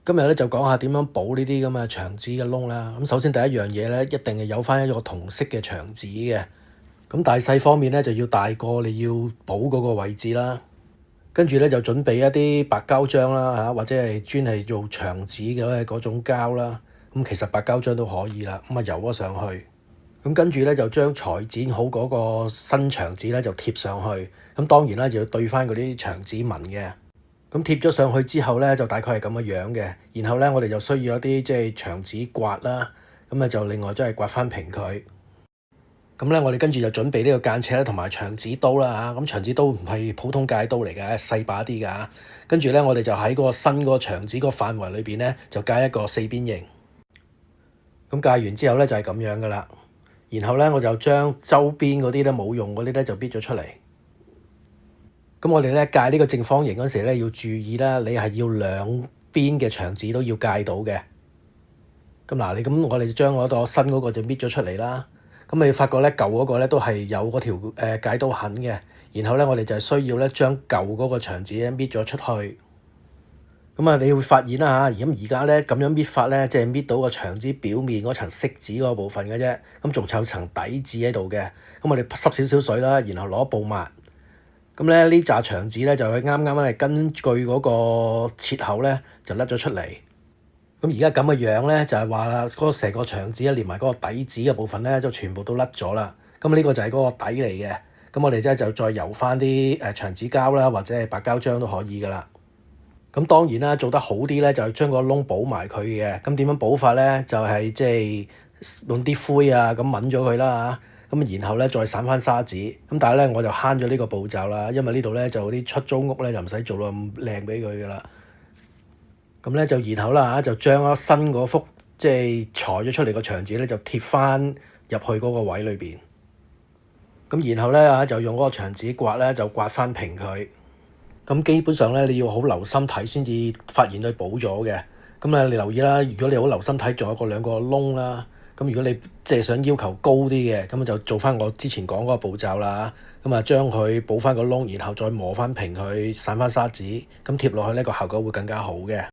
今日咧就講下點樣補呢啲咁嘅牆紙嘅窿啦。咁首先第一樣嘢咧，一定係有翻一個銅色嘅牆紙嘅。咁大細方面咧就要大過你要補嗰個位置啦。跟住咧就準備一啲白膠漿啦嚇，或者係專係做牆紙嘅嗰種膠啦。咁其實白膠漿都可以啦。咁啊油咗上去。咁跟住咧就將裁剪好嗰個新牆紙咧就貼上去。咁當然啦，就要對翻嗰啲牆紙紋嘅。咁貼咗上去之後咧，就大概係咁嘅樣嘅。然後咧，我哋就需要一啲即係牆紙刮啦。咁啊，就另外即係刮翻平佢。咁咧，我哋跟住就準備呢個間尺咧，同埋牆紙刀啦嚇。咁牆紙刀唔係普通戒刀嚟嘅，細把啲㗎。跟住咧，我哋就喺嗰個新嗰個牆紙個範圍裏邊咧，就界一個四邊形。咁界完之後咧，就係咁樣㗎啦。然後咧，我就將周邊嗰啲咧冇用嗰啲咧就搣咗出嚟。咁我哋咧界呢個正方形嗰時咧要注意啦，你係要兩邊嘅牆紙都要界到嘅。咁嗱，我哋將嗰個新嗰個就搣咗出嚟啦。咁你發覺咧舊嗰個咧都係有嗰條界刀痕嘅。然後咧我哋就係需要咧將舊嗰個牆紙咧搣咗出去。咁啊，你會發現啦嚇，而家咧咁樣搣法咧，即係搣到個牆紙表面嗰層色紙嗰部分嘅啫。咁仲有層底紙喺度嘅。咁我哋濕少少水啦，然後攞布抹。咁咧呢紮牆紙咧就係啱啱係根據嗰個切口咧就甩咗出嚟。咁而家咁嘅樣咧就係話啦，嗰成個牆紙連埋嗰個底紙嘅部分咧就全部都甩咗啦。咁呢個就係嗰個底嚟嘅。咁我哋咧就再油翻啲牆紙膠啦，或者係白膠漿都可以噶啦。咁當然啦，做得好啲咧就係將個窿補埋佢嘅。咁點樣補法咧？就係即係用啲灰啊咁抿咗佢啦嚇。咁然後咧再散翻砂紙，咁但係咧我就慳咗呢個步驟啦，因為呢度咧就啲出租屋咧就唔使做到咁靚俾佢噶啦。咁咧就然後啦嚇，就將新嗰幅即係裁咗出嚟個牆紙咧就貼翻入去嗰個位裏邊。咁然後咧嚇就用嗰個牆紙刮咧就刮翻平佢。咁基本上咧你要好留心睇先至發現佢補咗嘅。咁咧你留意啦，如果你好留心睇，仲有兩個窿啦。咁如果你即係想要求高啲嘅，咁就做翻我之前講嗰個步驟啦。咁啊將佢補翻個窿，然後再磨翻平佢，散翻砂紙，咁貼落去呢個效果會更加好嘅。